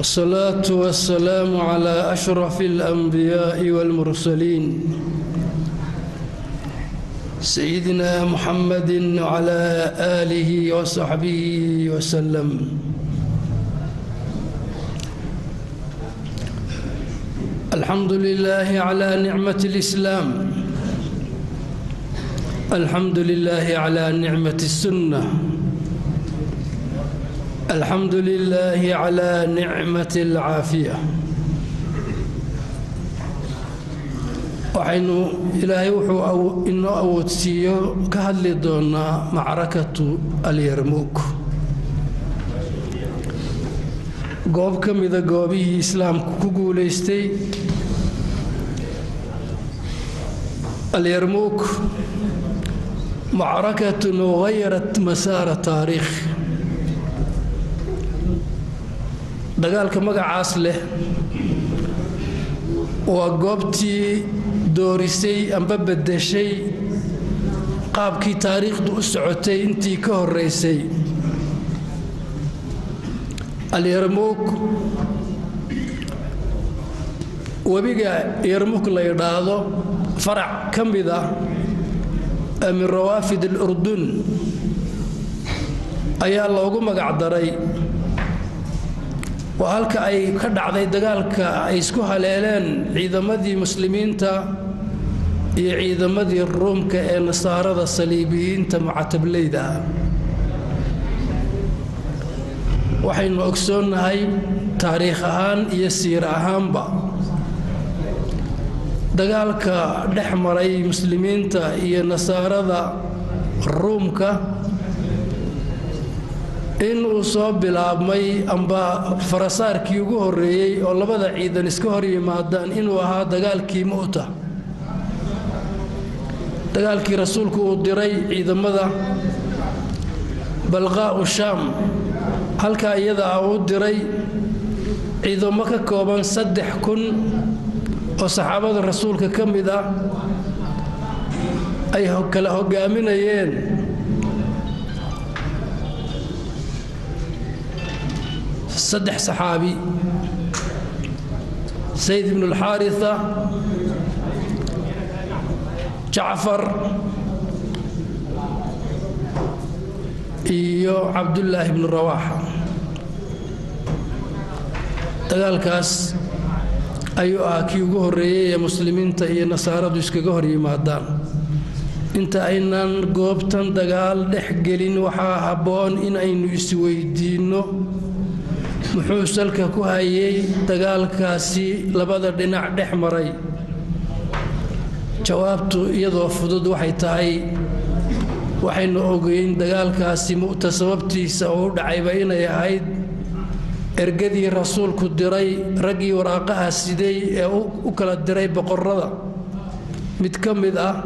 والصلاة والسلام على أشرف الأنبياء والمرسلين سيدنا محمد وعلى آله وصحبه وسلم. الحمد لله على نعمة الإسلام، الحمد لله على نعمة السنة، الحمد لله على نعمة العافية. waxaynu ilaahay wuxuu inoo awoodsiiyo ka hadli doonaa macrakatu al-Yarmouk, goob ka mida goobihii islaamku ku guulaystay. al-Yarmouk macrakatun ghayarat masaara taariikh. dagaalka magacaas leh waa goobtii doorisay amba bedeshay qaabkii taariikhdu u socotay intii ka horeysay. al-Yarmouk webiga Yarmouk la yidhaahdo farac ka mid ah min rawaafid al-Urdun ayaa loogu magac daray. waa halka ay ka dhacday dagaalka ay isku haleeleen ciidamadii muslimiinta iyo ciidamadii ruumka ee nasaarada saliibiyiinta mucatablayda ah. waxaynu ogsoonnahay taariikh ahaan iyo siir ahaanba dagaalka dhex maray muslimiinta iyo nasaarada ruumka inuu soo bilaabmay amba farasaarkii ugu horeeyey oo labada ciidan iska hor yimaadaan inuu ahaa dagaalkii Mu'ta, dagaalkii rasuulku uu diray ciidamada balqaa'u shaam. halkaa iyada uu diray ciidamo ka kooban 3,000 oo saxaabada rasuulka ka mid ah ay kala hogaaminayeen saddex saxaabi: Zayd ibn al-Haritha, Jacfar iyo Abdullah ibn Rawaha. dagaalkaas ayuu ah kii ugu horeeyay ee muslimiinta iyo nasaaradu iskaga hor yimaadaan. inta aynaan goobtan dagaal dhex gelin waxaa habboon in aynu isweydiinno muxuu salka ku hayay dagaalkaasi labada dhinac dhex maray. jawaabtu iyadoo fudud waxay tahay waxaynu ogeyn dagaalkaasi Mu'ta sababtiisa oo u dhacayba inay ahayd ergadii rasuulku diray raggii waraaqaha siday ee u kala diray boqorrada mid ka mid ah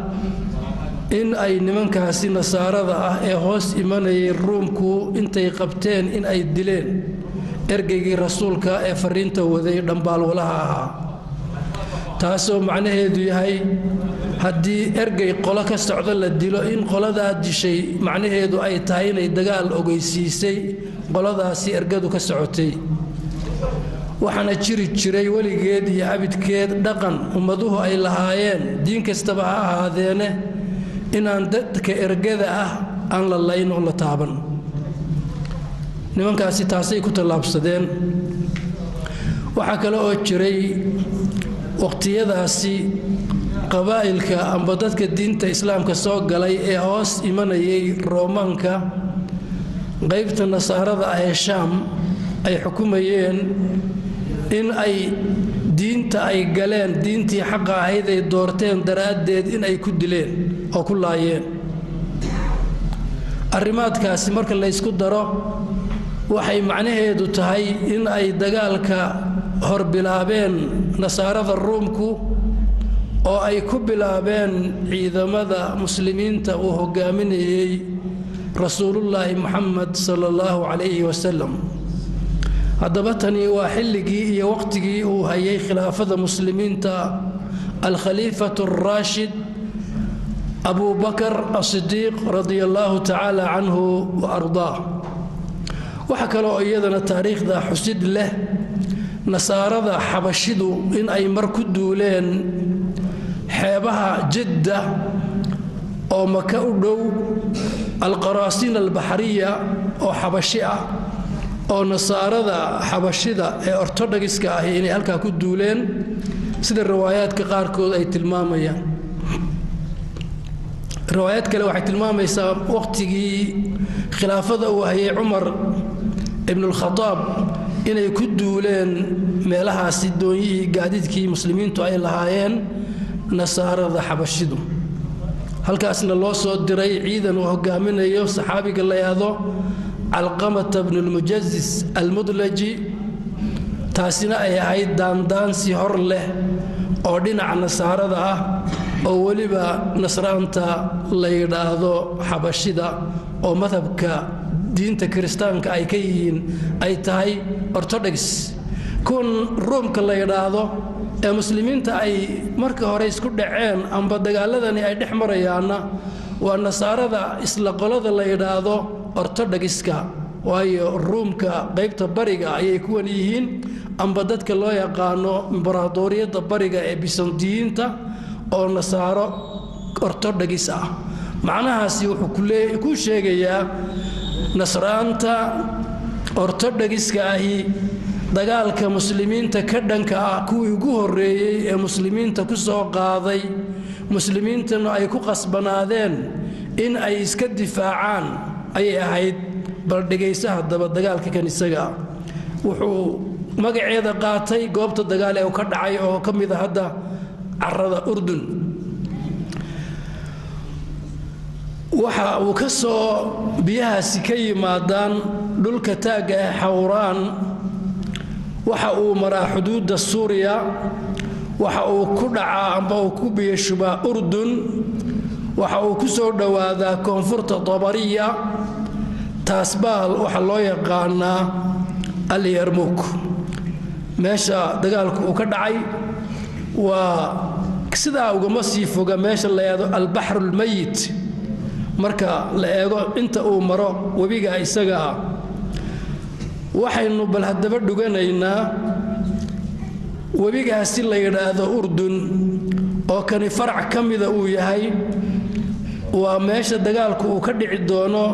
in ay nimankaasi nasaarada ah ee hoos imanayay ruumku intay qabteen in ay dileen ergeygii rasuulka ee fariinta waday dhambaalwalaha ahaa. taasoo macnaheedu yahay haddii ergey qolo ka socdo la dilo in qoladaa dishay macnaheedu ay tahay inay dagaal ogeysiisay qoladaasi ergadu ka socotay. waxaana jiri jiray weligeed iyo abidkeed dhaqan ummaduhu ay lahaayeen diin kastaba ha ahaadeene inaan dadka ergada ah aan la layn oo la taaban. nimankaasi taasay ku tallaabsadeen. waxaa kale oo jiray waqtiyadaasi qabaa'ilka amba dadka diinta islaamka soo galay ee hoos imanayay roomaanka qaybta nasaarada ah ee shaam ay xukumayeen in ay diinta ay galeen diintii xaqa ahayd ay doorteen daraaddeed in ay ku dileen oo ku laayeen. arrimaadkaasi marka la isku daro waxay macnaheedu tahay in ay dagaalka hor bilaabeen nasaarada ruumku oo ay ku bilaabeen ciidamada muslimiinta uu hogaaminayay rasuulullaahi Muhammad sallallahu alayhi wasallam. haddaba tani waa xilligii iyo waqtigii uu hayay khilaafada muslimiinta al-khaliifatu ar-rashid Abu Bakr as-Siddiq radiyallahu ta'ala anhu wa ardaah. waxa kale oo iyadana taariikhda xusid leh nasaarada xabashidu in ay mar ku duuleen xeebaha Jidda oo Maka u dhow alqaraasiin albahriya oo xabashi ah oo nasaarada xabashida ee ortodogska ah inay halka ku duuleen sida riwaayaadka qaarkood ay tilmaamayaan riwaayaad kale waxay tilmaamaysaa waqtigii khilaafada uu hayay Umar ibn al-Khattab inay ku duuleen meelahaasi dooniyii gaadiidkii muslimiintu ay lahaayeen nasaarada xabashidu halkaasna loo soo diray ciidan uu hogaaminayo saxaabiga la yiraahdo Alqamah ibn al-Mujazzis al-Mudlaji taasina ay ahayd daandaansi hor leh oo dhinaca nasaarada ah oo waliba nasraanta la yiraahdo xabashida oo madhabka diinta kristaanka ay ka yihiin ay tahay orthodox kun roomka la yiraahdo ee muslimiinta ay marka hore isku dhaceen amba dagaaladani ay dhex marayaana waa nasaarada isla qolada la yiraahdo ortodogska waayo roomka qaybta bariga ayay kuwan yihiin amba dadka loo yaqaano imperatoriyada bariga ee Byzantine oo nasaaro ortodogis ah macnahaasi wuxuu ku sheegayaa nasraanta ortodogska ahi dagaalka muslimiinta ka dhanka ah kuwii ugu horeeyay ee muslimiinta ku soo qaaday muslimiintana ay ku qasbanaadeen in ay iska difaacaan ay ahayd bal dhageysaha daba dagaalka kan isaga wuxuu magaceeda qaatay goobta dagaal ee ka dhacay oo kamid ah hadda carrada Urdun waxa uu ka soo biyahaasi ka yimaadaan dhulka taaga ee Hawraan waxa uu maraa xuduudda Suuriya waxa uu ku dhacaa amba uu ku biyeeshuba Urdun waxa uu ku soo dhawaadaa koonfurta Tabariya taasbaal waxa loo yaqaanaa al-Yarmouk meesha dagaalku uu ka dhacay waa sida uga sii foga meesha la yiraahdo al-Bahr al-Mayyit marka la eego inta uu maro wabiga isaga waxaynu bal hadaba dhuganaynaa wabigaasi la yiraahdo Urdun oo kani farac kamida uu yahay waa meesha dagaalku uu ka dhici doono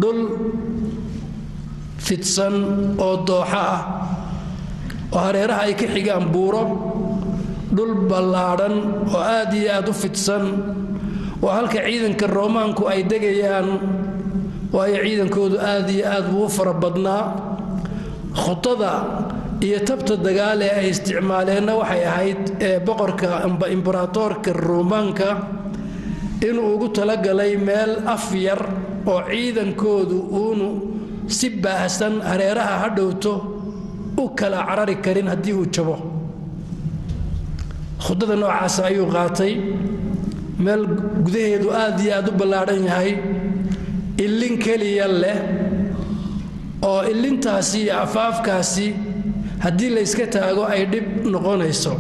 dhul fidsan oo dooxa ah oo hareeraha ay ka xigaan buuro dhul ballaaran oo aad iyo aad u fidsan oo halka ciidanka Roomaanku ay degayaan waayo ciidankoodu aad iyo aad u farabadnaa khutada iyo tabta dagaal ee ay isticmaaleen waxay ahayd boqorka amba imperatorka Roomaanka inuu ugu talagalay meel afyar oo ciidankoodu uu si baahsan hareeraha hadhowto u kala carari karin hadii uu jabo khudada noocaas ayuu qaatay meel gudaheedu aad iyo aad u ballaaran yahay ilin kaliya leh oo ilintaasi afaafkaasi hadii la iska taago ay dib noqonayso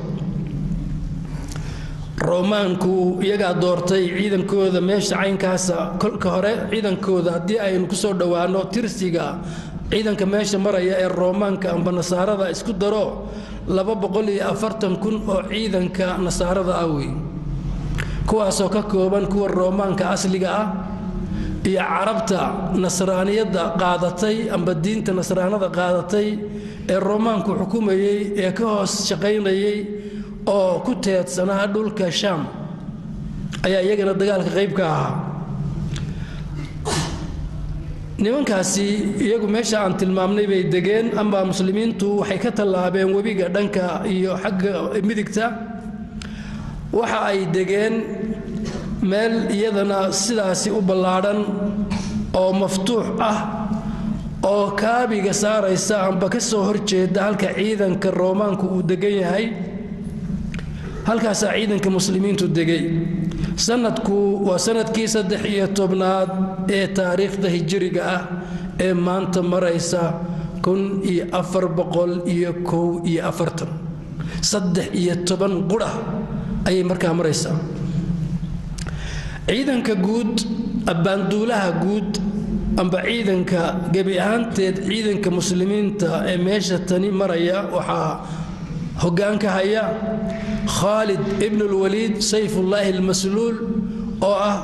Roomaanku iyaga doortay ciidankooda meesha caynkaas kolka hore ciidankooda hadii aynu ku soo dhawaano tirsiga ciidanka meesha maraya ee Roomaanka amba nasaarada isku daro 240,000 oo ciidanka nasaarada ah weey kuwaas oo ka kooban kuwa Roomaanka asliga ah iyo carabta nasraaniyada qaadatay amba diinta nasraanada qaadatay ee Roomaanku xukumayay ee ka hoos shaqeynayay oo ku teedsanaa dhulka Sham ayaa iyagana dagaalka qayb ka ahaa nimankaasi iyagu meesha aan tilmaamnay bay degeen amba muslimiintu waxay ka talaabeen wabiga dhanka iyo xagga midigta waxa ay degeen meel iyadana sidaasi u ballaaran oo maftuux ah oo kaabiga saaraysa amba ka soo horjeeda halka ciidanka Roomaanku uu degan yahay halkaas ciidanka muslimiintu degay sanadku waa sanadkii 13aad ee taariikhda hijriga ah ee maanta maraysa 1441 13 qura ay markaa maraysaa ciidanka guud abaanduulaha guud amba ciidanka gebi ahaanteed ciidanka muslimiinta ee meesha tani maraya waxaa hoggaanka haya Khalid ibn al-Walid Sayfullahi al-Masluul oo ah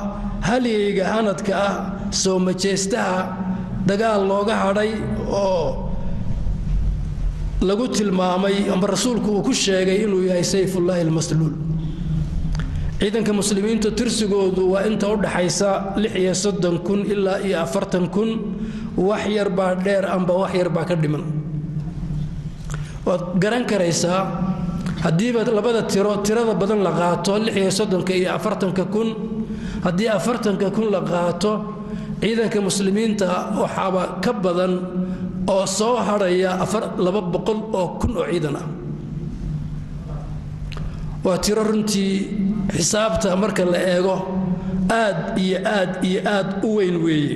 halyeyga hanadka ah soo majeestaha dagaal looga hadhay oo lagu tilmaamay amba rasuulku uu ku sheegay inuu yahay Sayfullahi al-Masluul ciidanka muslimiinta tirsigoodu waa inta u dhaxaysa 36,000 ilaa 40,000 wax yar baa dheer amba wax yar baa ka dhiman waad garan karaysaa haddii labada tirada badan la qaato 36 iyo 40,000 haddii 40,000 la qaato ciidanka muslimiinta waxaaba ka badan oo soo hadhaya 200,000 oo ciidan ah waa tiro runtii xisaabta marka la eego aad iyo aad iyo aad u weyn weeye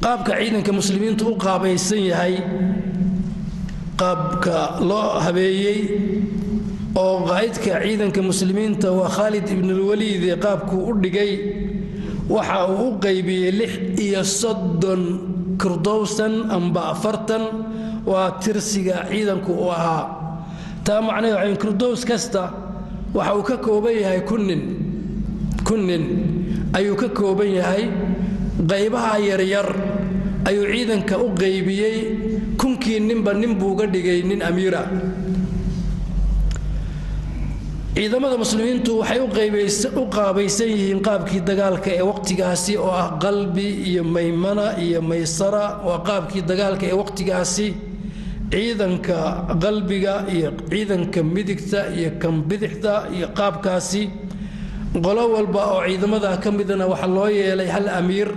qaabka ciidanka muslimiintu u qaabaysan yahay qaabka loo habeeyey oo qaa'idka ciidanka muslimiinta waa Khalid ibn al-Walid qaabku u dhigay waxa uu u qaybiyey 36 kurdowsan amba 40 waa tirsiga ciidanku u ahaa taa macnaheedu waa in kurdows kasta waxa uu ka kooban yahay kunnin ayuu ka kooban yahay qaybaha yaryar ayuu ciidanka u qaybiyey kunkii ninba nin buu uga dhigay nin amiira ciidamada muslimiintu waxay u qaabaysan yihiin qaabkii dagaalka ee waqtigaasi oo ah qalbi iyo maymana iyo maysara waa qaabkii dagaalka ee waqtigaasi ciidanka qalbiga iyo ciidanka midigta iyo kan bidixda iyo qaabkaasi qolo walba oo ciidamada ka midna waxa loo yeelay hal amiir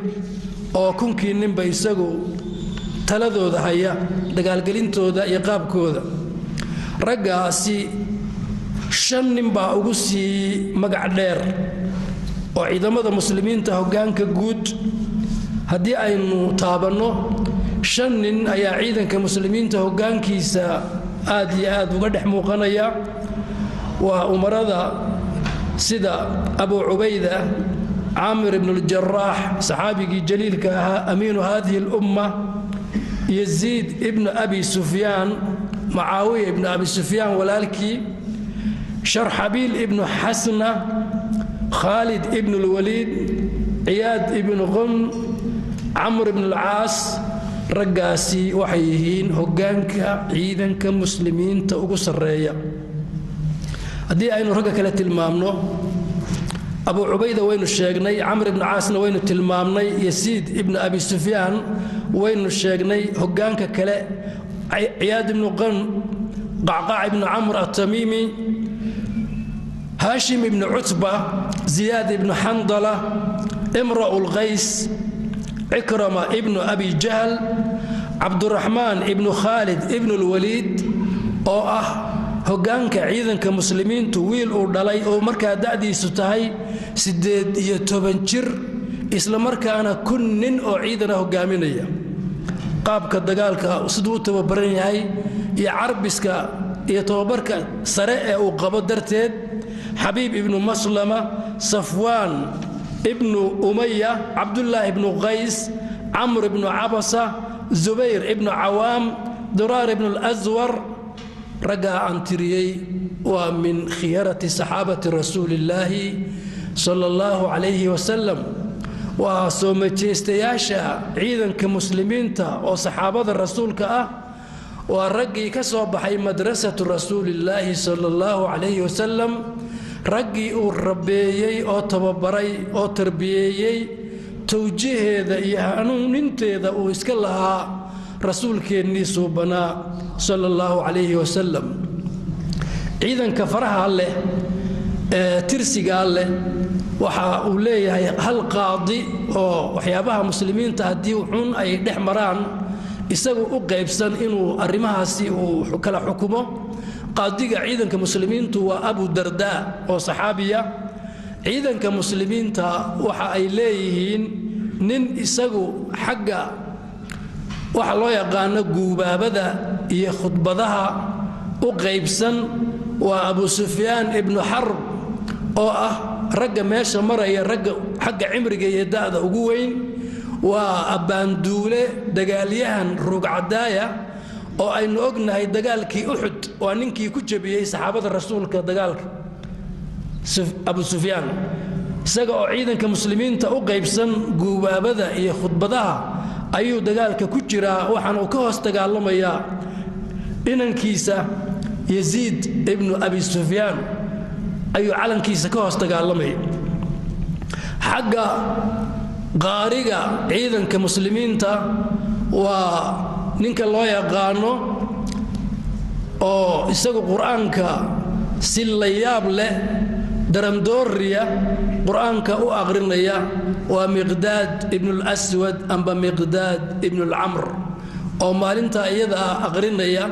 oo kunkii ninba isagu taladooda haya dagaalgelintooda iyo qaabkooda raggaasi 5 nin baa ugu sii magac dheer oo ciidamada muslimiinta hoggaanka guud haddii aynu taabanno 5 nin ayaa ciidanka muslimiinta hoggaankiisa aad iyo aad uga dhex muuqanaya waa umarada sida Abu Ubayda Amir ibn al-Jarrah saxaabigii jaliilka ahaa amiinu hadhihi al-umma Yazid ibn Abi Sufyan Muawiya ibn Abi Sufyan walaalkii Sharhabil ibn Hasna Khalid ibn al-Walid Iyad ibn Qum Amr ibn al-Aas raggaasi waxay yihiin hoggaanka ciidanka muslimiinta ugu sareeya haddii aynu ragga kale tilmaamno Abu Ubayda waynu sheegnay Amr ibn Aasna waynu tilmaamnay Yazid ibn Abi Sufyan waynu sheegnay hoggaanka kale Iyad ibn Qum Qa'qa' ibn Amr at-Tamimi Hashim ibn Utba Ziyad ibn Handala Imra'ul Qais Ikrama ibn Abi Jahl Abdurrahman ibn Khalid ibn al-Walid oo ah hoggaanka ciidanka muslimiintu wiil uu dhalay oo markaa da'diisu tahay 18 jir isla markaana kun nin oo ciidan hoggaaminaya qaabka dagaalka sidoo uu tababaran yahay iyo carbiska iyo tababarka sare ee uu qabo darteed Habib ibn Maslama Safwan ابن أمية عبد الله بن قيس عمرو بن عبسة زبير ابن عوام درار ابن الأزور رجع عن تريي ومن خيرة صحابة رسول الله صلى الله عليه وسلم وسومتيستياشا عيدا كمسلمين تا وصحابة الرسول كأه ورجي كسب حي مدرسة رسول الله صلى الله عليه وسلم raggii uu rabeeyay oo tababaray oo tarbiyeyay tawjiheeda iyo hanuuninteeda uu iska lahaa rasuulkeennii suubanaa sallallahu alayhi wasallam ciidanka faraha leh tirsiga leh waxa uu leeyahay hal qaadi oo waxyaabaha muslimiinta hadii wuxuun ay dhex maraan isagu u qaybsan inuu arrimahaasi uu kala xukumo qaadiga ciidanka muslimiintu waa Abu Darda oo saxaabiya ciidanka muslimiinta waxa ay leeyihiin nin isagu xagga waxa loo yaqaan guubaabada iyo khudbadaha u qaybsan waa Abu Sufyan ibn Harb oo ah ragga meesha maraya ragga xagga cimriga iyo daada ugu weyn وأباندولة دقاليهن روق عدايا وأن أقنها دقالك أحد وأنك كجبيه صحابة الرسول كدقالك أبو سفيان سجوا عيدا كمسلمين تأوقي بسن جوا بدأ ياخد بدها أيو دقالك كجرا وحنا وكهس دقال لما يا إن كيسة يزيد ابن أبي سفيان أيو علن كيسة كهس دقال لما حق قارقة عيدا كمسلمين تا وننك الله يقانو أو يسقوا قرآنك سلياب له درم دوريا قرآنك أو أغرنيا ومقداد ابن الأسود أم بمقداد ابن العمر أو مالنتا أيضا أغرنيا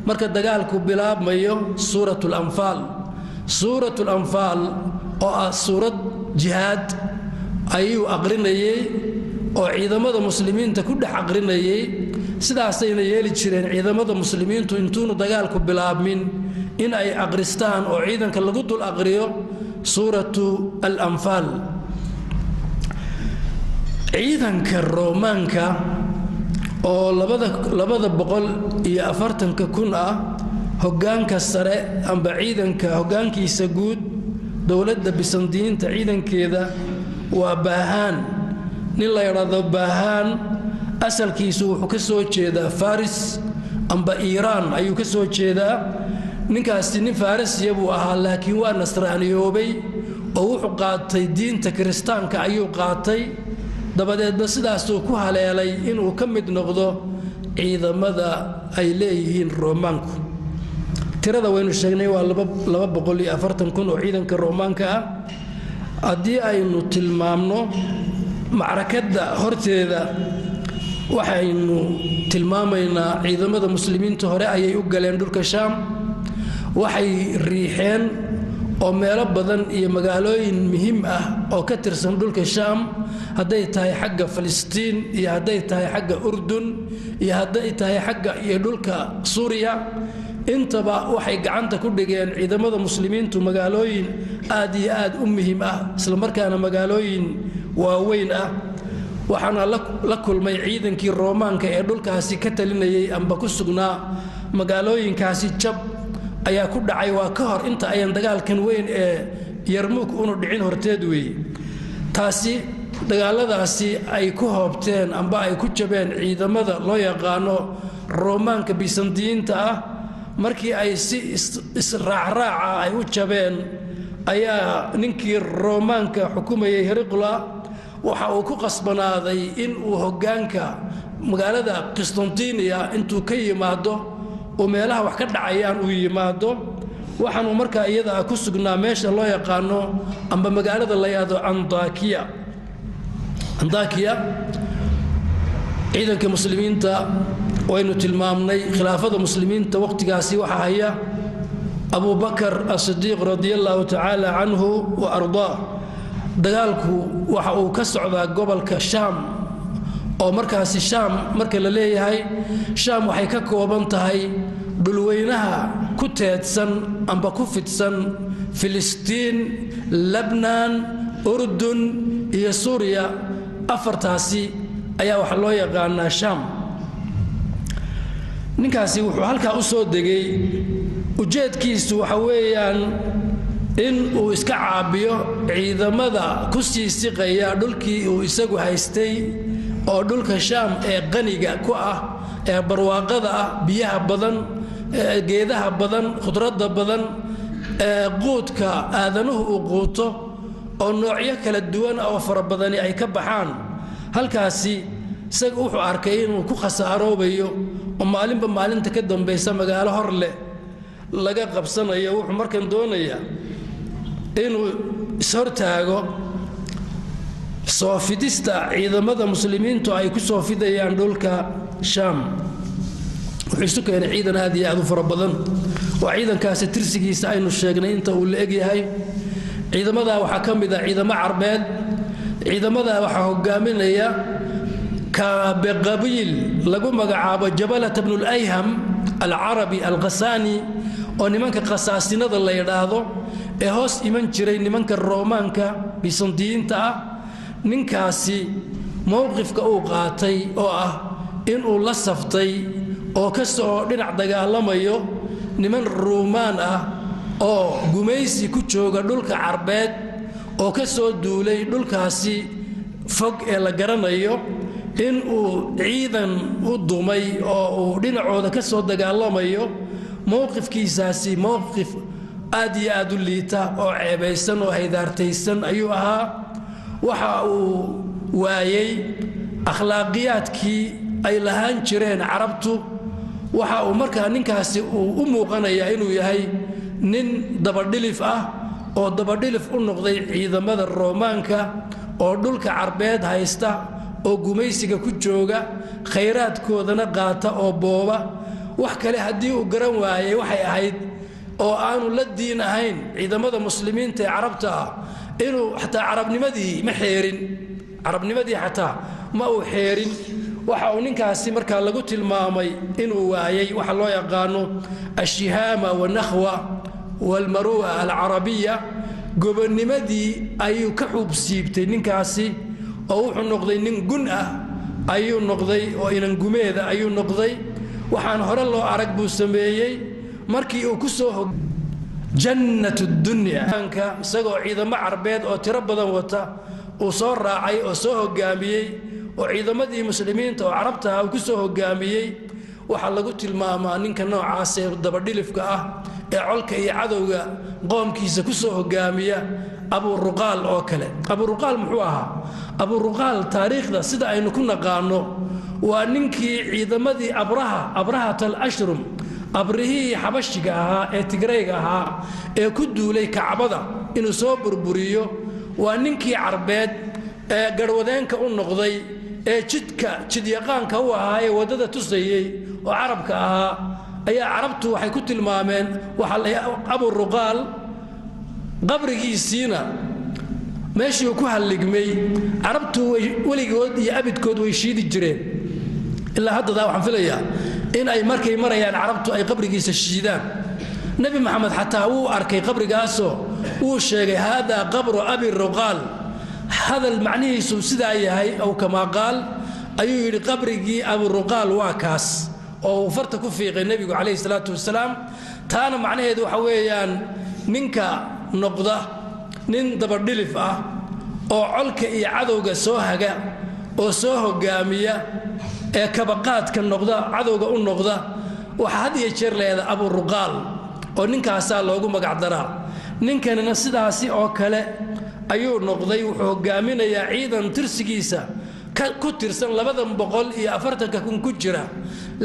مركز دقالك بلاب ميو سورة الأنفال أو سورة جهاد أيو أغرنيا أو عيدمة المسلمين تكون أغرنيا سيدا سينا يلي تشيرين عيدمة المسلمين تنتون دقالك بلاب من إن أي أغرستان أو عيدا كاللقود الأغريو سورة الأنفال عيدا كالرومانكا أو لبدا بقول إيا أفرتن ككونا هقانك السراء أم بعيدا كهقانك يسجود دولة بسندين تعيدا كذا وباهان نلا يرضى باهان أسل كيسو كسو كذا فارس أم بإيران أيو كسو كذا ninkaasi nin farisiya buu ahaa laakiin waa nasraaniyoobay oo wuxuu qaatay diinta kiristaanka ayuu qaatay dabadeedna sidaasuu ku haleelay inuu ka mid noqdo ciidamada ay leeyihiin Roomaanku tirada waynu sheegnay waa 240 kun oo ciidanka Roomaanka ah haddii aynu tilmaamno macrakada horteeda waxaynu tilmaamaynaa ciidamada muslimiinta hore ayay u galeen dhulka Shaam waxay riixeen oo meelo badan iyo magaalooyin muhiim ah oo ka tirsan dhulka Shaam haday tahay xagga Filistiin iyo haday tahay xagga Urdun iyo haday tahay xagga iyo dhulka Suuriya intaba waxay gacanta ku dhigeen ciidamada muslimiintu magaalooyin aad iyo aad u muhiim ah isla markaana magaalooyin waaweyn ah waxaana la kulmay ciidankii Roomaanka ee dhulkaasi ka talinayay amba ku sugnaa magaalooyinkaasi jab ayaa ku dhacay waa ka hor inta ayaan dagaalkan weyn ee Yarmouk uu dhicin horteed weey taasi dagaaladaasi ay ku hoobteen amba ay ku jabeen ciidamada loo yaqaano Roomaanka Byzantiinta ah markii ay si israac-raaca ay u jabeen ayaa ninkii Roomaanka xukumayay Heraqla waxa uu ku qasbanaaday in uu hoggaanka magaalada Constantinople intuu ka yimaado oo meelaha wax ka dhacayaan uu yimaado waxaanu markaa iyada ku sugnaa meesha loo yaqaano amba magaalada la yiraahdo Antakiya ciidanka muslimiinta waynu tilmaamnay khilaafada muslimiinta waqtigaasi waxa haya Abu Bakr as-Siddiq radiyallahu ta'ala anhu wa ardaa dagaalku waxa uu ka socdaa gobolka Shaam oo markaasi Shaam marka la leeyahay Shaam waxay ka kooban tahay dhulweynaha ku teedsan amba ku fidsan Filistiin Lebanon Urdun iyo Suuriya afartaasi ayaa waxa loo yaqaanaa Shaam ninkaasi wuxuu halka u soo degay ujeedkiisu waxa weeyaan in uu iska caabiyo ciidamada ku sii siqaya dhulkii uu isagu haystay oo dhulka Shaam ee qaniga ku ah ee barwaaqada ah biyaha badan geedaha badan khudradda badan quudka aadanuhu uu quuto oo noocyo kala duwan oo fara badan ay ka baxaan halkaasi isagu wuxuu arkay inuu ku khasaaroobayo oo maalinta ka dambaysa magaalo hor leh laga qabsanayo wuxuu markan doonayaa inuu ishortaago soo fidista ciidamada muslimiintu ay ku soo fidayaan dhulka Shaam wuxuu isu keenay ciidan aad iyo aad u fara badan waa ciidankaasi tirsigiisa aynu sheegnay inta uu la egyahay ciidamada waxa ka mid ah ciidamo carbeed ciidamada waxa hogaaminaya كبقبيل لقوا مقعاب جبلة بن الأيهم العربي الغساني ونمانك قصاصين هذا اللي يراهدو هوس إيمان جري نمانك الرومانك بيسندين تا ننكاسي mowqifka uu qaatay oo ah inuu la saftay oo ka soo dhinac dagaalamayo niman ruumaan ah oo gumaysi ku jooga dhulka carbeed oo ka soo duulay dhulkaasi fog ee la garanayo inuu ciidan u dumay oo uu dhinacooda ka soo dagaalamayo mowqifkiisaasi mowqif aad iyo aad u liita oo ceebaysan oo haydaartaysan ayuu ahaa waxa uu waayey akhlaaqiyaadkii ay lahaan jireen carabtu waxa uu markaa ninkaasi uu u muuqanayaa inuu yahay nin dabadhilif ah oo dabadhilif u noqday ciidamada roomaanka oo dhulka carbeed haysta oo gumaysiga ku jooga khayraadkoodana qaata oo booba wax kale haddii uu garan waayey waxay ahayd oo aanu la diin ahayn ciidamada muslimiinta ee carabta ah inuu xataa carabnimadii ma xeerin carabnimadii xataa ma uu xeerin waxa uu ninkaasi markaa lagu tilmaamay inuu waayey waxa loo yaqaano ashihaama wanakhwa walmaru'a alcarabiya gobonnimadii ayuu ka xuubsiibtay ninkaasi oo wuxuu noqday nin gun ah ayuu noqday oo inan gumeeda ayuu noqday waxaan hore loo arag buu sameeyey markii uu ku soo jannatu dunya isagoo ciidamo carbeed oo tiro badan wata uu soo raacay oo soo hogaamiyey oo ciidamadii muslimiinta oo carabta ah uu ku soo hogaamiyey waxaa lagu tilmaamaa ninka noocaas ee dabadhilifka ah ee colka iyo cadowga qoomkiisa ku soo hogaamiya abu ruqaal oo kale abu ruqaal muxuu ahaa abu ruqaal taariikhda sida aynu ku naqaano waa ninkii ciidamadii abrahat al-ashrum abrihii xabashiga ahaa ee tigrayga ahaa ee ku duulay kacbada inuu soo burburiyo waa ninkii carbeed ee garwadeenka u noqday ee jidyaqaanka u ahaa ee waddada tusayey oo carabka ahaa ayaa carabtu waxay ku tilmaameen abu ruqaal qabrigiisiina meeshii uu ku halligmay carabtu weligood iyo abidkood way shiidi jireen ilaa haddadaa waxaan filayaa in ay markay marayaan carabtu ay qabrigiisa shiidaan nebi maxamed xataa wuu arkay qabrigaasoo wuu sheegay haadaa qabru abi ruqaal hadal macnihiisu sidaa yahay ow kamaa qaal ayuu yidhi qabrigii abu ruqaal waa kaas oo uu farta ku fiiqay nebigu calayhi salaatu wasalaam taana macnaheedu waxa weeyaan ninka noqda nin dabadhilif ah oo colka iyo cadowga soo haga oo soo hogaamiya ee kabaqaadka noqda cadowga u noqda waxa had iyo jeer leeda abu ruqaal oo ninkaasaa loogu magacdaraa ninkanina sidaasi oo kale ayuu noqday wuxuu hogaaminayaa ciidan tirsigiisa ku tirsan 240,000 ku jira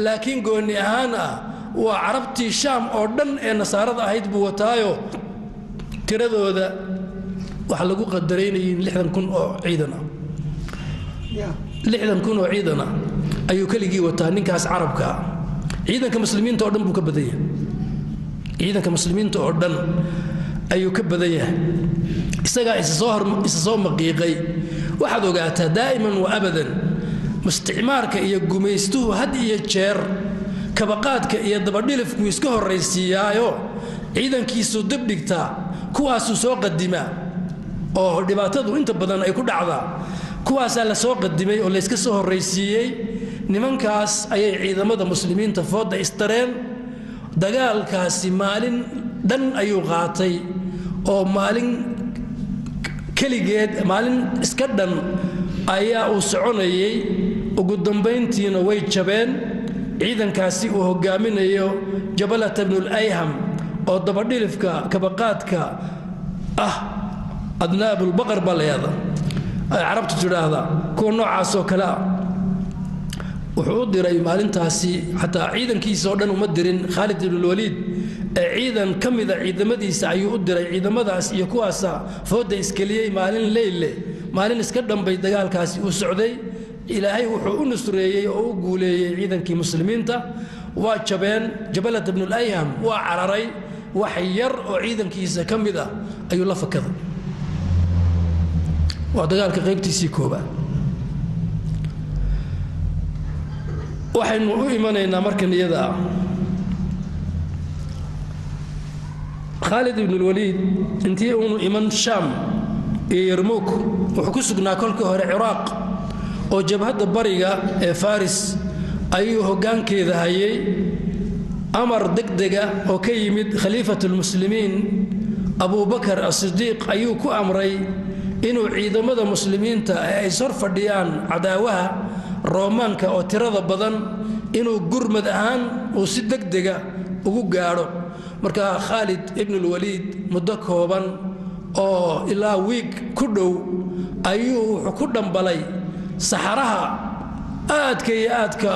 laakiin gooni ahaan ah waa carabtii shaam oo dhan ee nasaarada ahayd buu wataayo tiradooda waxa lagu qadaraynayay 60,000 oo ciidan ah 60,000 oo ciidan ah ayuu kaligii wataa ninkaas carabka ah ciidanka muslimiinta oo dhan buu ka badan yahay ciidanka muslimiinta oo dhan ayuu ka badan yahay isagaa isa soo maqiiqay waxaad ogaataa daa'iman wa abadan musticmaarka iyo gumaystuhu had iyo jeer kabaqaadka iyo dabadhilifku iska horraysiiyaayo ciidankiisu dib dhigtaa kuwaasuu soo qadimaa oo dhibaatadu inta badan ay ku dhacdaa kuwaasaa la soo qadimay oo layska soo horraysiiyey nimankaas ayay ciidamada muslimiinta fooda istareen dagaalkaasi maalin dhan ayuu qaatay oo maalin keligeed maalin iska dhan ayaa uu soconayay ugu dambayntiina way jabeen ciidankaasi uu hogaaminayo jabalata ibnul ayham oo dabadhilifka kabaqaadka ah adnaabulbaqar baa layada ay carabtu tidhaahda kuwa noocaasoo kale ah wuxuu u diray maalintaasi xataa ciidankiisa oo dhan uma dirin khaalid ibnulwaliid ee ciidan ka mida ciidamadiisa ayuu u diray ciidamadaas iyo kuwaasa fooda iskeliyey maalin leyle maalin iska dhambay dagaalkaasi uu socday ilaahay wuxuu u nusreeyey oo u guuleeyey ciidankii muslimiinta waa jabeen jabalat ibnul ayham waa cararay wax yar oo ciidankiisa ka mid ah ayuu la fakaday waa dagaalka qaybtiisii koobaad waxaynu u imanaynaa markan iyada ah khaalid ibnulwaliid intii uunu iman shaam iyo yarmuuk wuxuu ku sugnaa kolkii hore ciraaq oo jabhadda bariga ee Faris ayuu hoggaankeeda hayay amar degdega oo ka yimid khaliifatul muslimiin Abu Bakar as-Siddiq ayuu ku amray inuu ciidamada muslimiinta ay sor fadhiyaan cadaawaha Roomaanka oo tirada badan inuu gurmad ahaan uu si degdega ugu gaaro marka Khalid ibn al-Walid muddo kooban oo ilaa week ku dhow ayuu ku dhambalay saxaraha aadka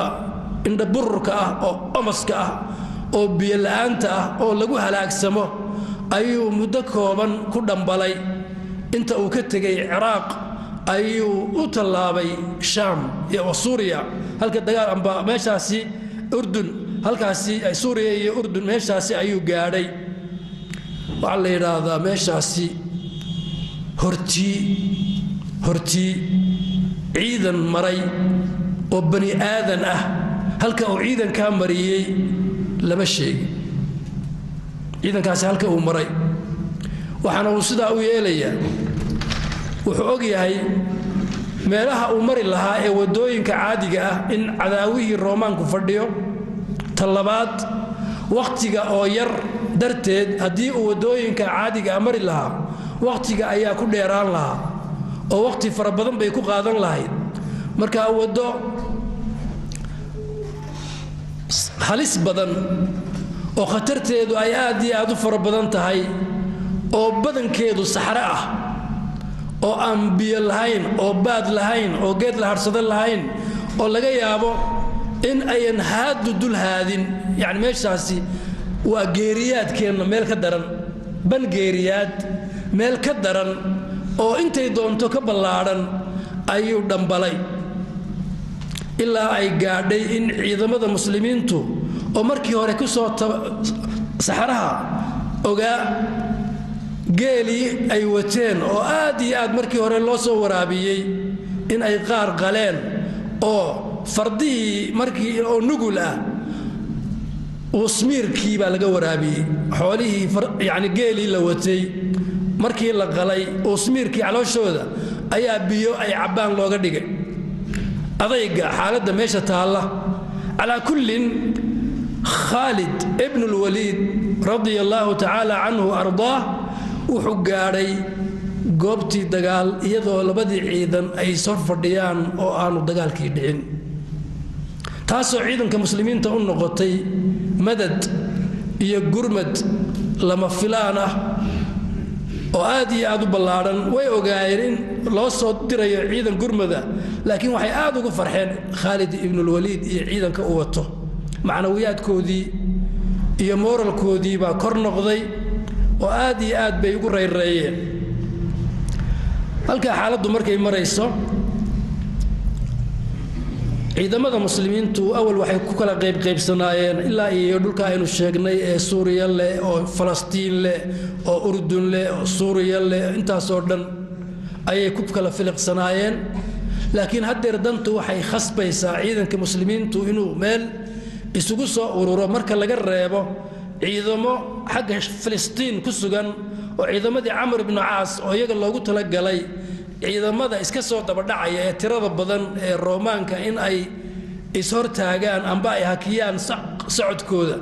inda bururka ah oo amaska ah oo biyo la'aanta ah oo lagu halaagsamo ayuu muddo kooban ku dhambalay inta uu ka tagay Ciraaq ayuu u talaabay Sham iyo Suuriya halka dagaal amba meeshaasi Urdun halkaasi ay Suuriya iyo Urdun meeshaasi ayuu gaadhay waxa la yiraahdaa meeshaasi hortii ciidan maray oo bani aadan ah halka uu ciidan ka mariyay lama sheeg ciidankaasi halka uu maray waxana uu sidaa u yeelaya wuxuu og yahay meelaha uu mari lahaa ee wadooyinka caadiga ah in cadaawihii Roomaanku fadhiyo talabaad waqtiga oo yar darteed hadii uu wadooyinka caadiga mari lahaa waqtiga ayaa ku dheeraan lahaa oo waqti fara badan bay ku qaadan lahayd marka wado halis badan oo khatarteedu ay aad iyo aad u fara badan tahay oo badankeedu saxara ah oo aan biyo lahayn oo baad lahayn oo geed la harsada lahayn oo laga yaabo in ayan haadu dul haadin yani meeshaasi waa geeriyaadkeena meel ka daran ban geeriyaad meel ka daran oo intay doonto ka ballaaran ayuu dhambalay ilaa ay gaadhay in ciidamada muslimiintu oo markii hore ku soo saxaraha ogaa geeli ay wateen oo aad iyo aad markii hore loo soo waraabiyay in ay qaar qaleen oo fardii markii oo nugul ah usmiirkii baa laga waraabiyay xoolihii yani geeli la watay markii la qalay usmiirkii calooshooda ayaa biyo ay cabaan looga dhigay adayga xaaladda meesha taala ala kullin Khalid ibn al-Walid radiyallahu ta'ala anhu ardaa wuxuu gaaray goobtii dagaal iyadoo labadii ciidan ay soo fadhiyaan oo aanu dagaalkii dhicin taasoo ciidanka muslimiinta u noqotay madad iyo gurmad lama filaan ah oo aad iyo aad u ballaaran way ogaayeen in loo soo dirayo ciidan gurmada laakiin waxay aad ugu farxeen Khalid ibn al-Walid iyo ciidanka uu wato macnawiyaadkoodii iyo moralkoodii baa kor noqday oo aad iyo aad bay ugu reeyeen halka xaaladdu markay marayso ciidamada muslimiintu awal waxay ku kala qaybsanaayeen ilaa iyo dhulka aynu sheegnay ee Suuriya leh oo Falastiin leh oo Urdun leh oo Suuriya leh intaas oo dhan ayay ku kala filiqsanaayeen laakiin haddeer dantu waxay khasbaysaa ciidanka muslimiintu inuu meel isugu soo ururo marka laga reebo ciidamo xagga Falastiin ku sugan oo ciidamadii Amr ibn Aas oo iyaga loogu tala galay ciidamada iska soo daba dhacaya ee tirada badan ee Roomaanka in ay is hortaagaan amba ay hakiyaan socodkooda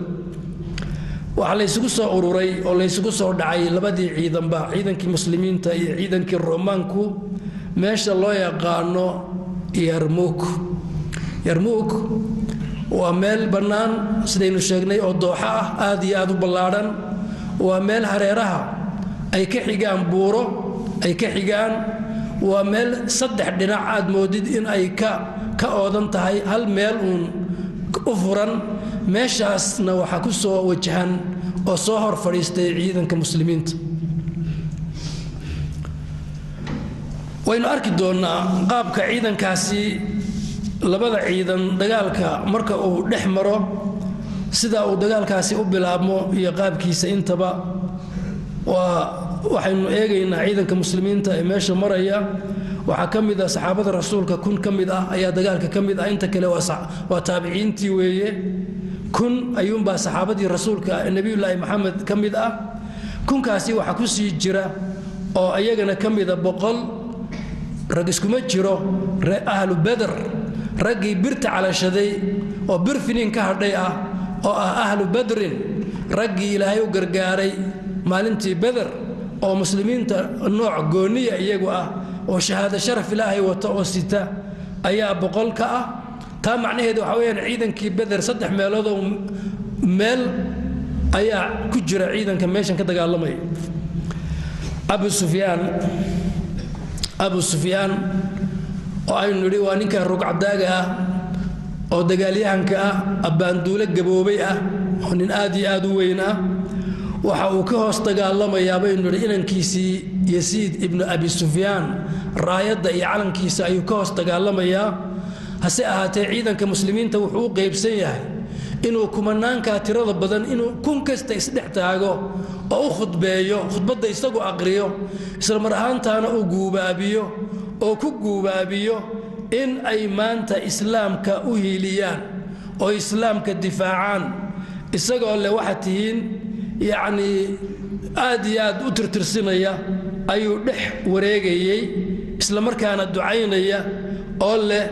waxa la isugu soo ururay oo la isugu soo dhacay labadii ciidanba ciidankii muslimiinta iyo ciidankii Roomaanku meesha loo yaqaano Yarmouk waa meel bannaan sidaynu sheegnay oo dooxa ah aad iyo aad u ballaaran waa meel hareeraha ay ka xigaan buuro ay ka xigaan waa meel saddex dhinac aad moodid in ay ka oodan tahay hal meel uun u furan meeshaasna waxa ku soo wajahan oo soo hor fadhiistay ciidanka muslimiinta waynu arki doonaa qaabka ciidankaasi labada ciidan dagaalka marka uu dhex maro sida uu dagaalkaasi u bilaabmo iyo qaabkiisa intaba waxaynu eegaynaa ciidanka muslimiinta ee meesha maraya waxa kamid ah saxaabada rasuulka kun kamid ah ayaa dagaalka kamid ah inta kale waa taabiciintii weeye kun ayuunba saxaabadii rasuulka nabiyullaahi maxamed kamid ah kunkaasi waxa ku sii jira oo ayagana kamid ah 100 rag iskuma jiro ahlu badr raggii birta calashaday oo bir finiin ka hadhay ah oo ah ahlu badrin raggii ilaahay u gargaaray maalintii badr oo muslimiinta nooc gooniya iyagu ah oo shahaado sharaf ilaahay wato oo sita ayaa boqol ka ah taa macnaheedu waxa weeyaan ciidankii badr saddex meelood oo meel ayaa ku jira ciidanka meeshan ka dagaalamay abu sufyaan oo aynu nidhi waa ninka rugcadaaga ah oo dagaalyahanka ah abbaanduule gaboobay ah oo nin aad iyo aad u weyn ah waxa uu ka hoos dagaalamayaa baynu nidhi inankiisii yasiid ibnu abi sufyaan raayadda iyo calankiisa ayuu ka hoos dagaalamayaa hase ahaatee ciidanka muslimiinta wuxuu u qaybsan yahay inuu kumanaankaa tirada badan inuu kun kasta isdhex taago oo u khudbeeyo khudbadda isagu aqriyo isla mar ahaantaana uu guubaabiyo oo ku guubaabiyo in ay maanta islaamka u hiiliyaan oo islaamka difaacaan isagoo leh waxaad tihiin yacnii aad iyo aad u tirtirsinaya ayuu dhex wareegayey isla markaana ducaynaya oo leh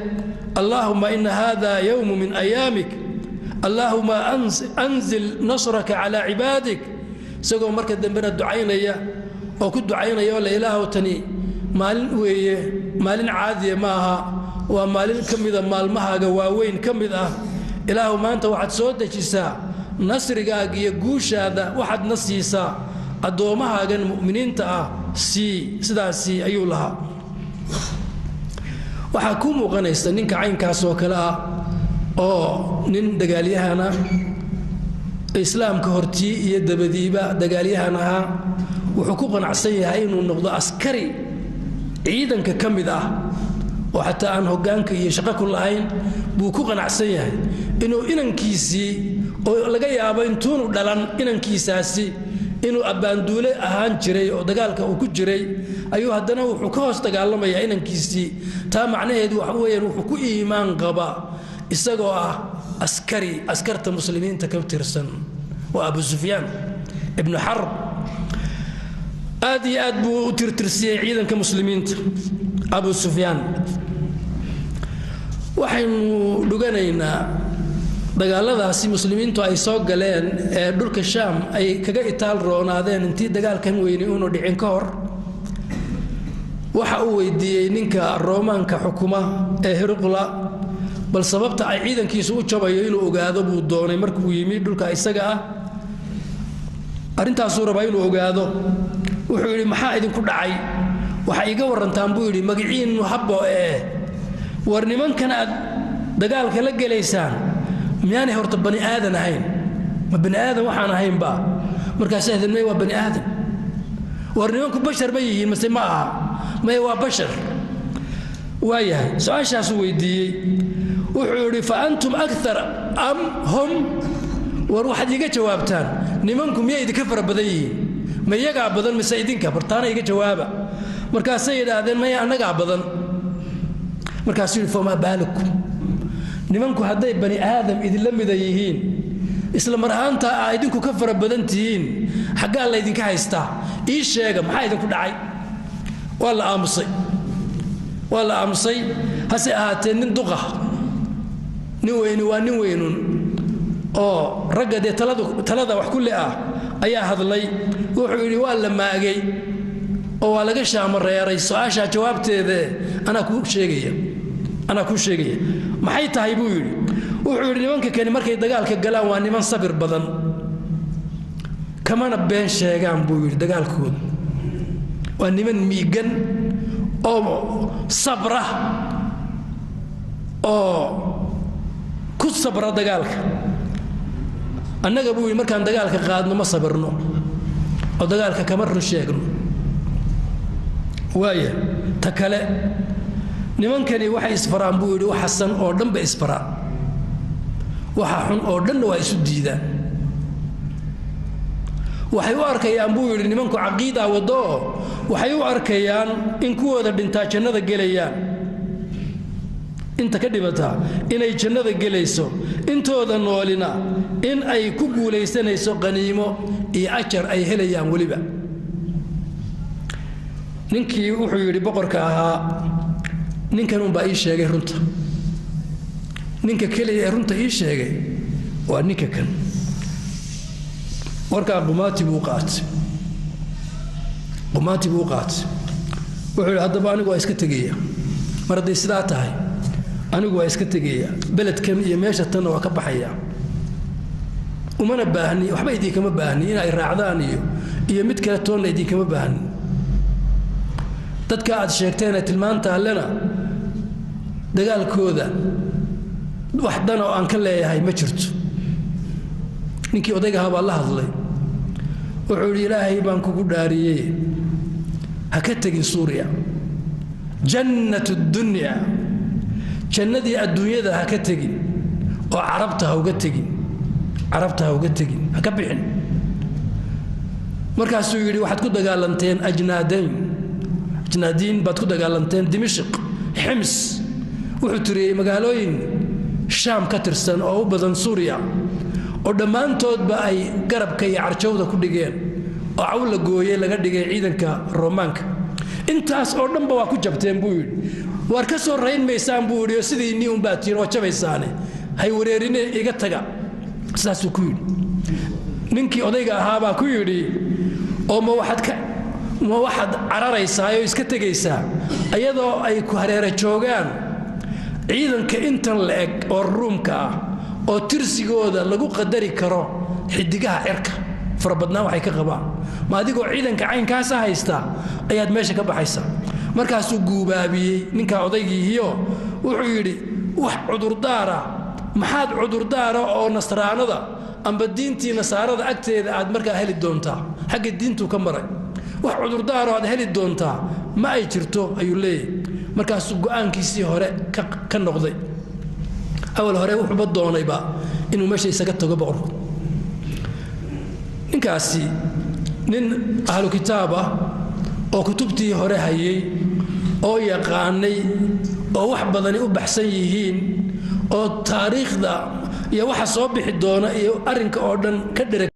allaahumma ina hada yowmu min ayaamik allaahumma anzil nasraka calaa cibaadik isagoo marka dambena ducaynaya oo ku ducaynaya oo le ilaahow tani maalin weeye maalin caadiya ma aha waa maalin ka mida maalmahaaga waaweyn ka mid ah ilaahu maanta waxaad soo dejisaa nasrigaaga iyo guushaada waxaadna siisaa addoommahaagan mu'miniinta ah sidaasii ayuu lahaa waxaa kuu muuqanaysa ninka caynkaas oo kale ah oo nin dagaalyahana islaamka hortii iyo dabadiiba dagaalyahan ahaa wuxuu ku qanacsan yahay inuu noqdo askari ciidanka ka mid ah oo xataa aan hoggaanka iyo shaqo ku lahayn buu ku qanacsan yahay inuu inankiisii oo laga yaabo intuunu dhalan inankiisaasi inuu abbaanduule ahaan jiray oo dagaalka uu ku jiray ayuu haddana wuxuu ka hoos dagaalamayaa inankiisii taa macnaheedu waxa weeyaan wuxuu ku iimaan qaba isagoo ah askarta muslimiinta ka tirsan waa abu sufyaan ibnu xarb aad iyo aad buu u tirtirsiyey ciidanka muslimiinta abu sufyaan waxaynu dhuganaynaa dagaaladaasi muslimiintu ay soo galeen ee dhulka shaam ay kaga itaal roonaadeen intii dagaalkan weyni uunu dhicin ka hor waxa uu weydiiyey ninka roomaanka xukuma ee hirqula bal sababta ay ciidankiisu u jabayo inuu ogaado buu doonay markuu yimi dhulka isaga ah arrintaasuu rabaa inuu ogaado wuxuu yidhi maxaa idinku dhacay waxay iga warrantaan buu yidhi magiciinnu habbo war nimankan aad dagaalka la gelaysaan miyaanay horta bani aadan ahayn ma bani aadan waxaan ahaynba markaasaa hadalmey waa bani aadan war nimanku bashar ma yihiin mase ma aha maye waa bashar waayahay su-aashaasuu weydiiyey wuxuu yidhi fa antum akar am hum war waxaad iiga jawaabtaan nimanku miyay idinka fara badan yihiin ma iyagaa badan mise idinka bartaana iga jawaaba markaasay yidhaahdeen maya annagaa badan markaasuu yidhi famaa baalakum nimanku hadday bani aadam idinla mida yihiin isla mar ahaanta aa idinku ka fara badan tihiin xaggaa laydinka haystaa ii sheega maxaa idinku dhacay waa la aamusay hase ahaatee nin duqa nin weyni waa nin weynun oo ragga dee talada wax kulli ah ayaa hadlay wuxuu yidhi waa la maagay oo waa laga shaamareeray su-aashaa jawaabteeda anaa kuu sheegaya maxay tahay buu yidhi wuxuu yidhi nimanka kani markay dagaalka galaan waa niman sabir badan kamana been sheegaan buu yidhi dagaalkooda waa niman miigan oo sabra oo ku sabra dagaalka annaga buu yidhi markaan dagaalka qaadno ma sabirno oo dagaalka kama run sheegno waaya ta kale nimankani waxay isfaraan buu yidhi waxa san oo dhanba isfaraan waxa xun oo dhanna waa isu diidaan waxay u arkayaan buu yidhi nimanku caqiidaa waddo oo waxay u arkayaan in kuwooda dhintaa jannada gelayaan inta ka dhimataa inay jannada gelayso intooda noolina in ay ku guulaysanayso qaniimo iyo ajar ay helayaan weliba ninkii wuxuu yidhi boqorka ahaa ninkan baa ii sheegay runta ninka kaliya runta ii sheegay waa ninka kan warka qumaati buu qaatay wuxuu haddaba anigu waa iska tagaya mar haday sidaa tahay anigu waa iska tagaya beledkan iyo meesha tan waa ka baxaya umana baahni waxba idin kama baahni in ay raacdaan iyo mid kale toona idin kama baahni dadka aad sheegteen tilmaanta allana dagaalkooda wax dan oo aan ka leeyahay ma jirto ninkii odayga ahaa baa la hadlay wuxuu yidhi ilaahay baan kugu dhaariyey ha ka tegin suuriya jannatu dunya jannadii adduunyada ha ka tegin oo carabta ha uga tegin ha ka bixin markaasuu yidhi waxaad ku dagaalanteen ajnaadiin baad ku dagaalanteen dimashq xims wuxuu tiriyey magaalooyin shaam ka tirsan oo u badan suuriya oo dhammaantoodba ay garabka iyo carjowda ku dhigeen oo cawl la gooyey laga dhigay ciidanka roomaanka intaas oo dhanba waa ku jabteen buu yidhi waar ka soo rayn maysaan buu yidhi oo sidiinii unbaa tihiin oo jabaysaane hay wareerine iga taga sidaasuu ku yidhi ninkii odayga ahaabaa ku yidhi oo ma waxaad cararaysaa oo iska tegaysaa ayadoo ay ku hareera joogaan ciidanka intan la eg oo ruumka ah oo tirsigooda lagu qadari karo xidigaha cirka farabadnaan waxay ka qabaan ma adigoo ciidanka caynkaasa haysta ayaad meesha ka baxaysaa markaasuu guubaabiyey ninka odaygiihiyo wuxuu yidhi wax cudurdaara maxaad cudurdaara oo nasraanada amba diintii nasaarada agteeda aad markaa heli doontaa xagga diintuu ka maray wax cudurdaaro aad heli doontaa ma ay jirto ayuu leeyahay markaasuu go'aankiisii hore ka noqday awal hore wuxuuba doonayba inuu meesha isaga tago boqorku ninkaasi nin ahlu kitaab ah oo kutubtii hore hayay oo yaqaanay oo wax badani u baxsan yihiin oo taariikhda iyo waxa soo bixi doona iyo arrinka oo dhan ka dhereg